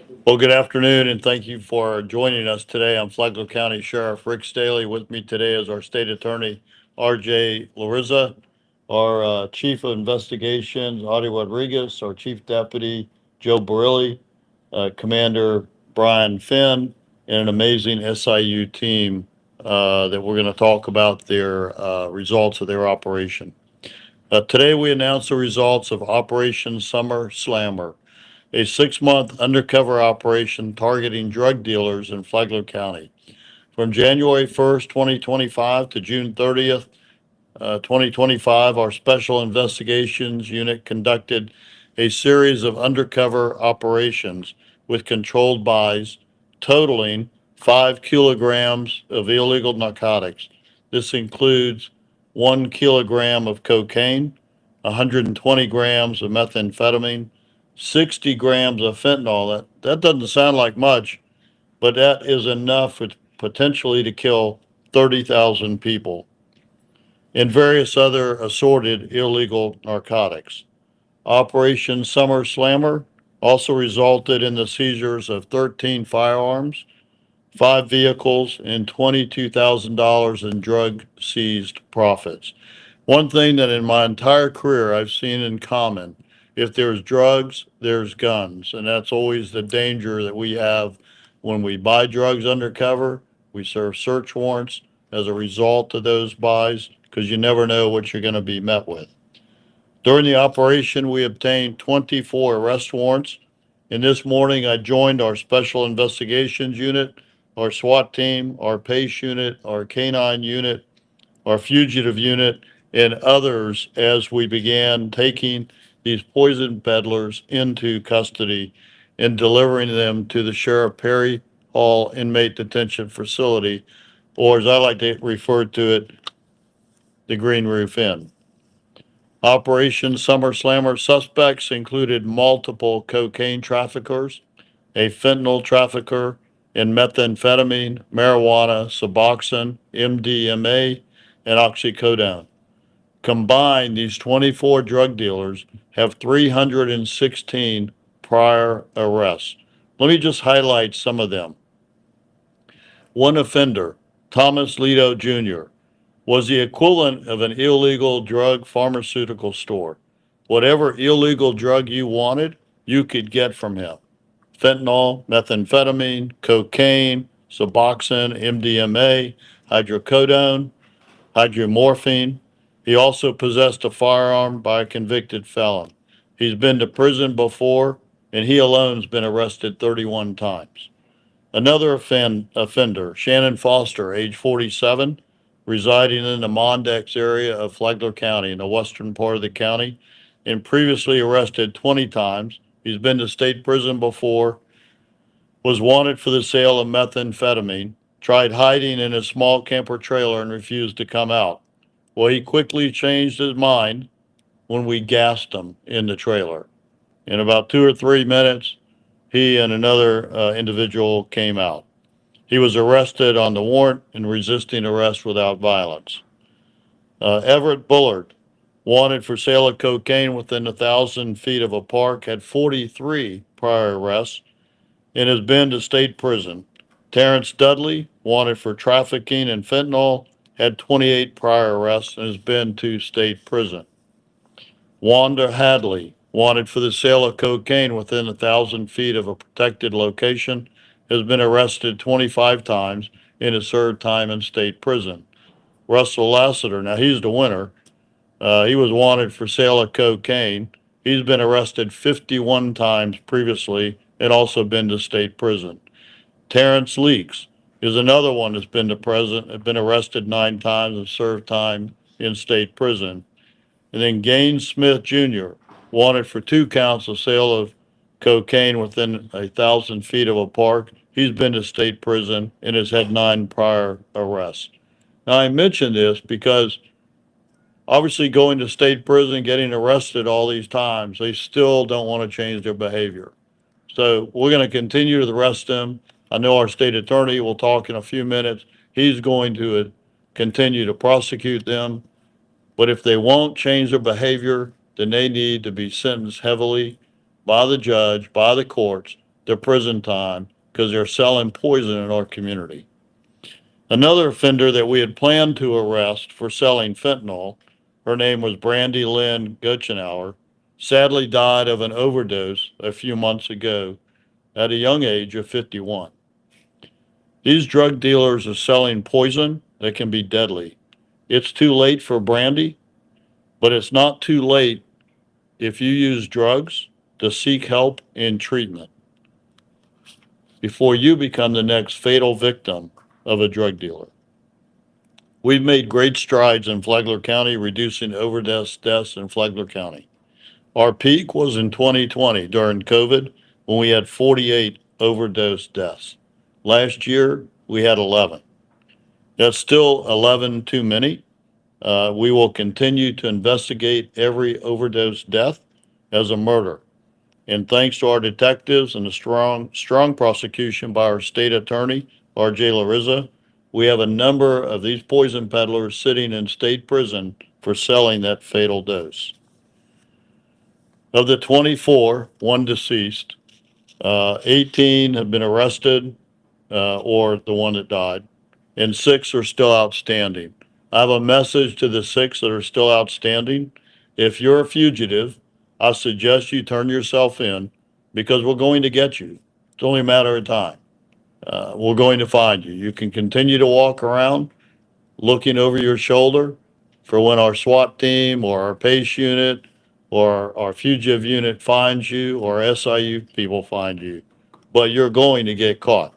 Well, good afternoon, and thank you for joining us today. I'm Flagler County Sheriff Rick Staly. With me today is our State Attorney, R.J. Larissa, our Chief of Investigations, Audie Rodriguez, our Chief Deputy, Joe Barilli, Commander Brian Finn, and an amazing SIU team that we're going to talk about their results of their operation. Today, we announce the results of Operation Summer Slammer, a 6 month undercover operation targeting drug dealers in Flagler County. From January 1st, 2025 to June 30th, 2025, our Special Investigations Unit conducted a series of undercover operations with controlled buys totaling 5 kilograms of illegal narcotics. This includes 1 kilogram of cocaine, 120 grams of methamphetamine, 60 grams of fentanyl. That doesn't sound like much, but that is enough potentially to kill 30,000 people, and various other assorted illegal narcotics. Operation Summer Slammer also resulted in the seizures of 13 firearms, 5 vehicles, and $22,000 in drug seized profits. One thing that in my entire career I've seen in common: if there's drugs, there's guns. And that's always the danger that we have when we buy drugs undercover. We serve search warrants as a result of those buys because you never know what you're going to be met with. During the operation, we obtained 24 arrest warrants. And this morning, I joined our Special Investigations Unit, our SWAT team, our PACE unit, our Canine unit, our fugitive unit, and others as we began taking these poison peddlers into custody and delivering them to the Sheriff Perry Hall Inmate Detention Facility, or as I like to refer to it, the Green Roof Inn. Operation Summer Slammer suspects included multiple cocaine traffickers, a fentanyl trafficker, and methamphetamine, marijuana, Suboxone, MDMA, and oxycodone. Combined, these 24 drug dealers have 316 prior arrests. Let me just highlight some of them. One offender, Thomas Lito Jr., was the equivalent of an illegal drug pharmaceutical store. Whatever illegal drug you wanted, you could get from him: fentanyl, methamphetamine, cocaine, Suboxone, MDMA, hydrocodone, hydromorphine. He also possessed a firearm by a convicted felon. He's been to prison before, and he alone has been arrested 31 times. Another offender, Shannon Foster, age 47, residing in the Mondex area of Flagler County in the western part of the county, and previously arrested 20 times. He's been to state prison before, was wanted for the sale of methamphetamine, tried hiding in a small camper trailer and refused to come out. Well, he quickly changed his mind when we gassed him in the trailer. In about 2 or 3 minutes, he and another individual came out. He was arrested on the warrant and resisting arrest without violence. Everett Bullard, wanted for sale of cocaine within 1,000 feet of a park, had 43 prior arrests and has been to state prison. Terrence Dudley, wanted for trafficking in fentanyl, had 28 prior arrests and has been to state prison. Wanda Hadley, wanted for the sale of cocaine within 1,000 feet of a protected location, has been arrested 25 times and has served time in state prison. Russell Lassiter, now he's the winner. He was wanted for sale of cocaine. He's been arrested 51 times previously and also been to state prison. Terrence Leaks is another one that's been to prison, has been arrested 9 times and served time in state prison. And then Gaines Smith Jr., wanted for 2 counts of sale of cocaine within 1,000 feet of a park. He's been to state prison and has had 9 prior arrests. Now, I mention this because obviously going to state prison, getting arrested all these times, they still don't want to change their behavior. So we're going to continue to arrest them. I know our state attorney will talk in a few minutes. He's going to continue to prosecute them. But if they won't change their behavior, then they need to be sentenced heavily by the judge, by the courts, to prison time because they're selling poison in our community. Another offender that we had planned to arrest for selling fentanyl, her name was Brandy Lynn Gochenauer, sadly died of an overdose a few months ago at a young age of 51. These drug dealers are selling poison that can be deadly. It's too late for Brandy, but it's not too late if you use drugs to seek help and treatment before you become the next fatal victim of a drug dealer. We've made great strides in Flagler County reducing overdose deaths in Flagler County. Our peak was in 2020 during COVID when we had 48 overdose deaths. Last year, we had 11. That's still 11 too many. We will continue to investigate every overdose death as a murder. And thanks to our detectives and a strong prosecution by our state attorney, R.J. Larissa, we have a number of these poison peddlers sitting in state prison for selling that fatal dose. Of the 24, one deceased, 18 have been arrested, or the one that died, and 6 are still outstanding. I have a message to the 6 that are still outstanding. If you're a fugitive, I suggest you turn yourself in because we're going to get you. It's only a matter of time. We're going to find you. You can continue to walk around looking over your shoulder for when our SWAT team or our PACE unit or our fugitive unit finds you or SIU people find you, but you're going to get caught.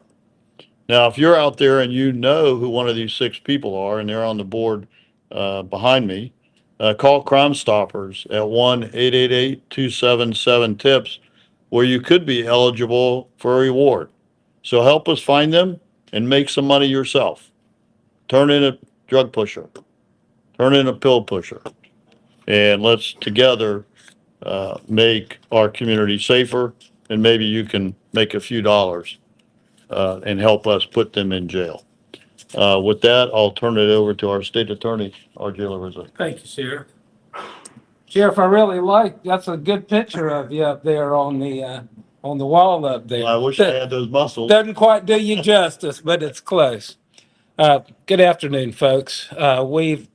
Now, if you're out there and you know who one of these 6 people are, and they're on the board behind me, call Crime Stoppers at 1-888-277-TIPS, where you could be eligible for a reward. So help us find them and make some money yourself. Turn in a drug pusher, turn in a pill pusher, and let's together make our community safer, and maybe you can make a few dollars and help us put them in jail. With that, I'll turn it over to our state attorney, R.J. Larissa. Thank you, Sheriff. Sheriff, I really that's a good picture of you up there on the wall up there. I wish I had those muscles. Doesn't quite do you justice, but it's close. Good afternoon, folks. We've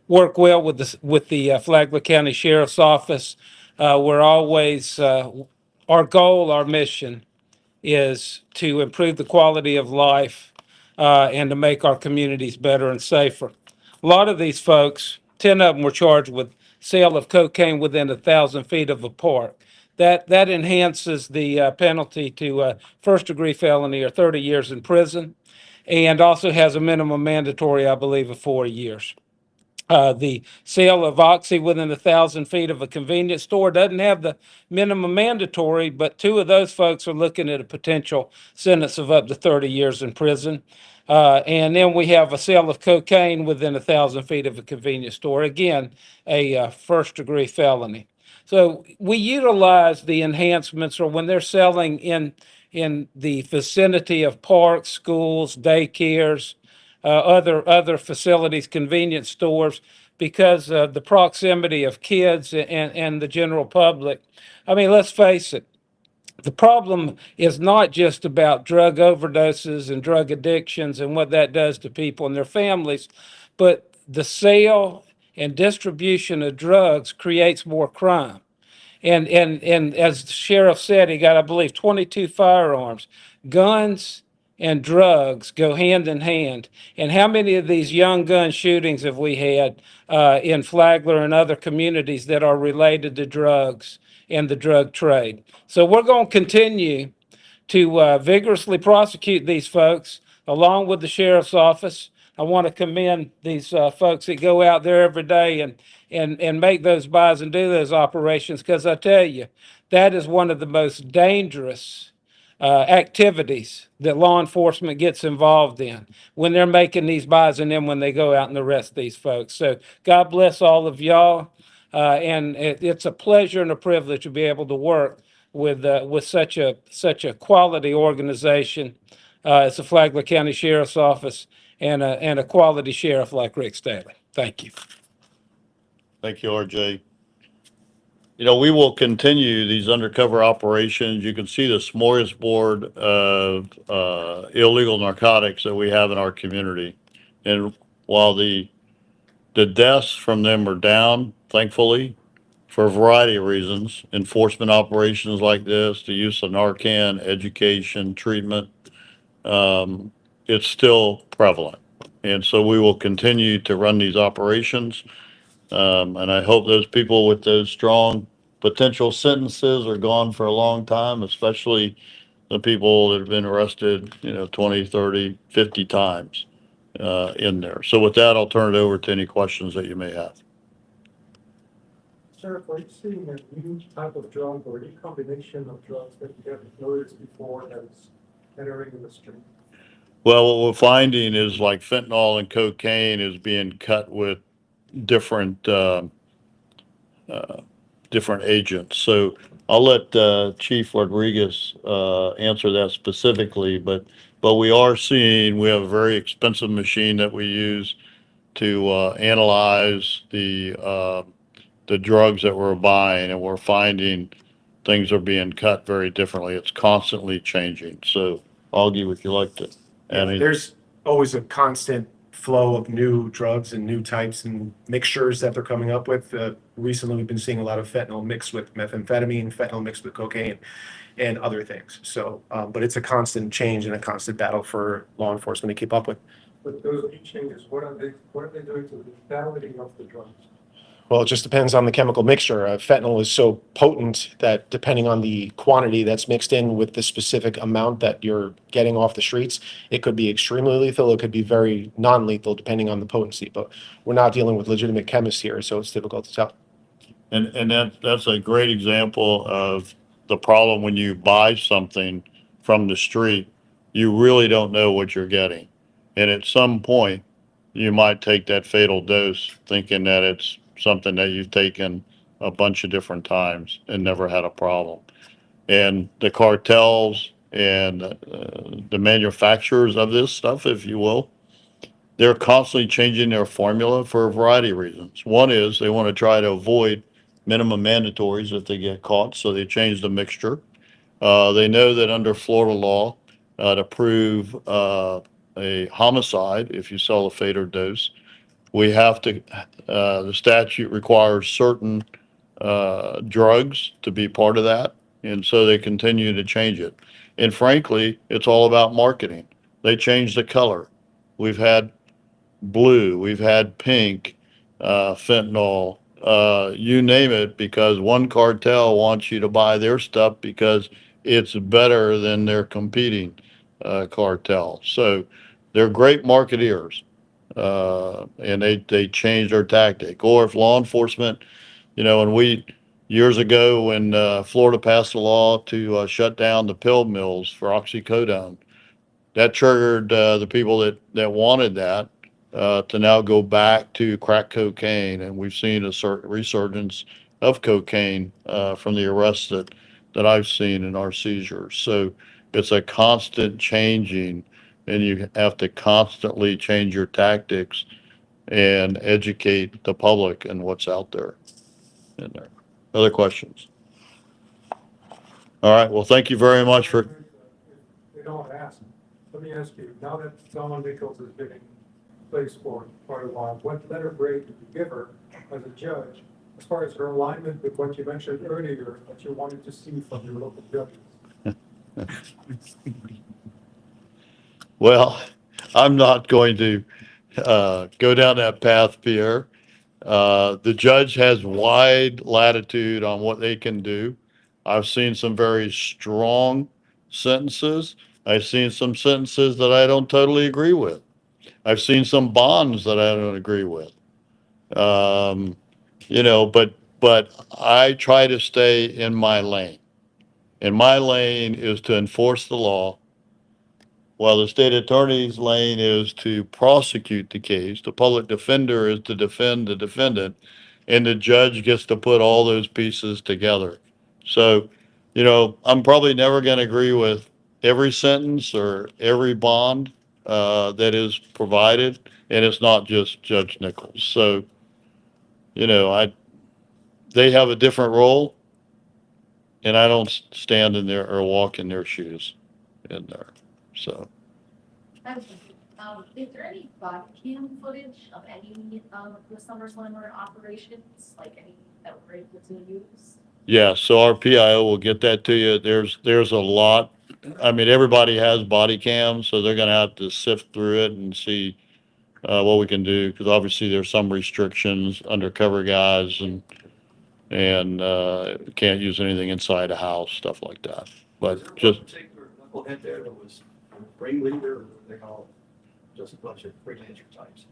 worked well with the Flagler County Sheriff's Office. We're always our goal, our mission is to improve the quality of life and to make our communities better and safer. A lot of these folks, 10 of them were charged with sale of cocaine within 1,000 feet of a park. That enhances the penalty to first-degree felony or 30 years in prison, and also has a minimum mandatory, I believe, of 4 years. The sale of Oxy within 1,000 feet of a convenience store doesn't have the minimum mandatory, but 2 of those folks are looking at a potential sentence of up to 30 years in prison. And then we have a sale of cocaine within 1,000 feet of a convenience store, again, a first-degree felony. So we utilize the enhancements, or when they're selling in the vicinity of parks, schools, daycares, other facilities, convenience stores, because of the proximity of kids and the general public. I mean, let's face it, the problem is not just about drug overdoses and drug addictions and what that does to people and their families, but the sale and distribution of drugs creates more crime. And as the sheriff said, he got, I believe, 22 firearms. Guns and drugs go hand in hand. And how many of these young gun shootings have we had in Flagler and other communities that are related to drugs and the drug trade? So we're going to continue to vigorously prosecute these folks along with the sheriff's office. I want to commend these folks that go out there every day and make those buys and do those operations, because I tell you, that is one of the most dangerous activities that law enforcement gets involved in when they're making these buys and then when they go out and arrest these folks. So God bless all of y'all. And it's a pleasure and a privilege to be able to work with such a quality organization as the Flagler County Sheriff's Office and a quality sheriff like Rick Staly. Thank you. Thank you, R.J. We will continue these undercover operations. You can see the smorgasbord of illegal narcotics that we have in our community. And while the deaths from them are down, thankfully, for a variety of reasons, enforcement operations like this, the use of Narcan, education, treatment, um, it's still prevalent. And so we will continue to run these operations. And I hope those people with those strong potential sentences are gone for a long time, especially the people that have been arrested, 20, 30, 50 times in there. So with that, I'll turn it over to any questions that you may have. Sheriff, are you seeing a new type of drug or any combination of drugs that you haven't noticed before that's entering the stream? Well, what we're finding is like fentanyl and cocaine is being cut with different uh, different agents. So I'll let Chief Rodriguez answer that specifically, but we are seeing we have a very expensive machine that we use to analyze the drugs that we're buying, and we're finding things are being cut very differently. It's constantly changing. So, Augie, would you like to add anything? There's always a constant flow of new drugs and new types and mixtures that they're coming up with. Recently, we've been seeing a lot of fentanyl mixed with methamphetamine, fentanyl mixed with cocaine, and other things. So, but it's a constant change and a constant battle for law enforcement to keep up with. But those new changes, what are they doing to the lethality of the drugs? Well, it just depends on the chemical mixture. Fentanyl is so potent that depending on the quantity that's mixed in with the specific amount that you're getting off the streets, it could be extremely lethal. It could be very non-lethal depending on the potency. But we're not dealing with legitimate chemists here, so it's difficult to tell. And that's a great example of the problem when you buy something from the street, you really don't know what you're getting. And at some point, you might take that fatal dose thinking that it's something that you've taken a bunch of different times and never had a problem. And the cartels and the manufacturers of this stuff, if you will, they're constantly changing their formula for a variety of reasons. One is they want to try to avoid minimum mandatories if they get caught, so they change the mixture. They know that under Florida law, to prove a homicide, if you sell a fatal dose, we have to, the statute requires certain drugs to be part of that. And so they continue to change it. And frankly, it's all about marketing. They change the color. We've had blue, we've had pink, fentanyl, you name it, because one cartel wants you to buy their stuff because it's better than their competing cartel. So they're great marketeers, and they change their tactic. Or if law enforcement, and we years ago when Florida passed a law to shut down the pill mills for oxycodone, that triggered the people that wanted that to now go back to crack cocaine, and we've seen a certain resurgence of cocaine from the arrests that I've seen in our seizures. So it's a constant changing, and you have to constantly change your tactics and educate the public and what's out there in there. Other questions? All right. Well, thank you very much for. They don't ask. Let me ask you, now that Dawn Nichols has been in place for quite a while, what letter grade did you give her as a judge as far as her alignment with what you mentioned earlier that you wanted to see from your local judges? Well, I'm not going to go down that path, Pierre. The judge has wide latitude on what they can do. I've seen some very strong sentences. I've seen some sentences that I don't totally agree with. I've seen some bonds that I don't agree with. Um, but I try to stay in my lane. And my lane is to enforce the law, while the state attorney's lane is to prosecute the case. The public defender is to defend the defendant, and the judge gets to put all those pieces together. So, I'm probably never going to agree with every sentence or every bond that is provided, and it's not just Judge Nichols. So, I they have a different role, and I don't stand in there or walk in their shoes in there. So, Is there any body cam footage of any of the SummerSlam operations, like any that we're able to use? yeah, so our PIO will get that to you. There's a lot. I mean, everybody has body cams, so they're gonna have to sift through it and see what we can do, because obviously there's some restrictions, undercover guys and can't use anything inside a house, stuff like that. But just, Particular knucklehead there that was ringleader, or what they call just a bunch of freelancer types.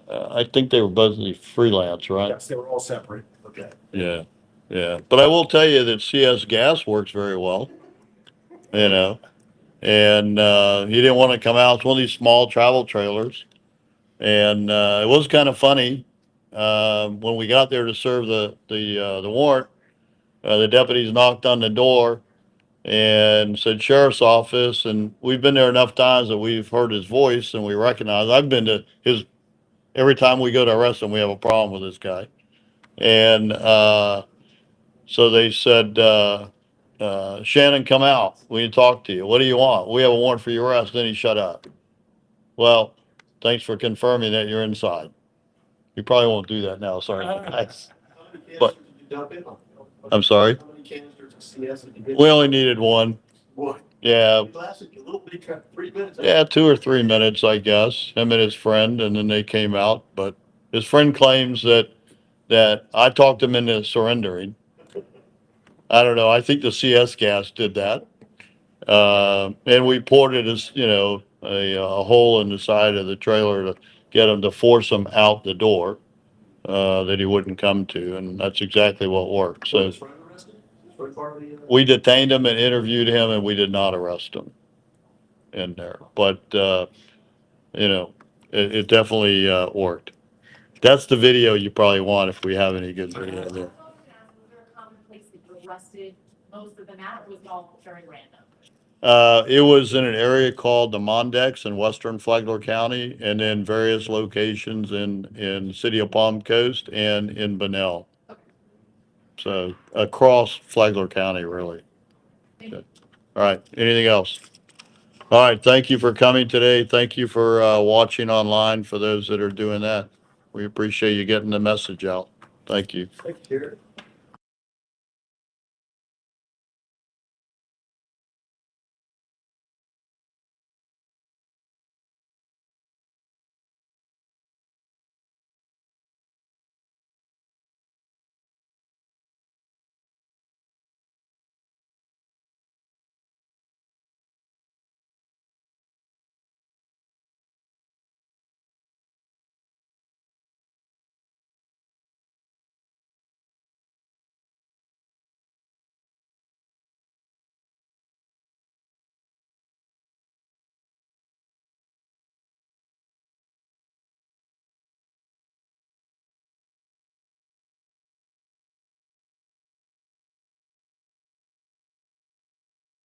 I think they were mostly freelance, right? Yes, they were all separate. Okay. Yeah, yeah. But I will tell you that CS Gas works very well, you know. And he didn't want to come out. It's one of these small travel trailers. And it was kind of funny when we got there to serve the warrant. The deputies knocked on the door and said sheriff's office, and we've been there enough times that we've heard his voice and we recognize. I've been to his every time we go to arrest him, we have a problem with this guy. And so they said, Shannon, come out. We need to talk to you. What do you want? We have a warrant for your arrest. Then he shut up. Well, thanks for confirming that you're inside. You probably won't do that now. Sorry. Thanks. How many But- canisters did you dump in on? I'm sorry. How many canisters of CS did you get? We only needed one. What? Yeah. It lasted you a little bit, 3 minutes. Yeah, 2 or 3 minutes, I guess. Him and his friend, and then they came out. But his friend claims that I talked him into surrendering. I don't know. I think the CS gas did that. And we poured it as, a hole in the side of the trailer to get him to force him out the door, that he wouldn't come to. And that's exactly what worked. Was So his friend arrested? His friend part of the, we detained him and interviewed him, and we did not arrest him in there. But, it definitely worked. That's the video you probably want if we have any good video there. Was there a common place that you arrested most of them at, or was it all very random? It was in an area called the Mondex in western Flagler County, and then various locations in the city of Palm Coast and in Bunnell. So across Flagler County, really. Thank you. All right, anything else? All right, thank you for coming today. Thank you for watching online, for those that are doing that. We appreciate you getting the message out. Thank you. thank you, Jared.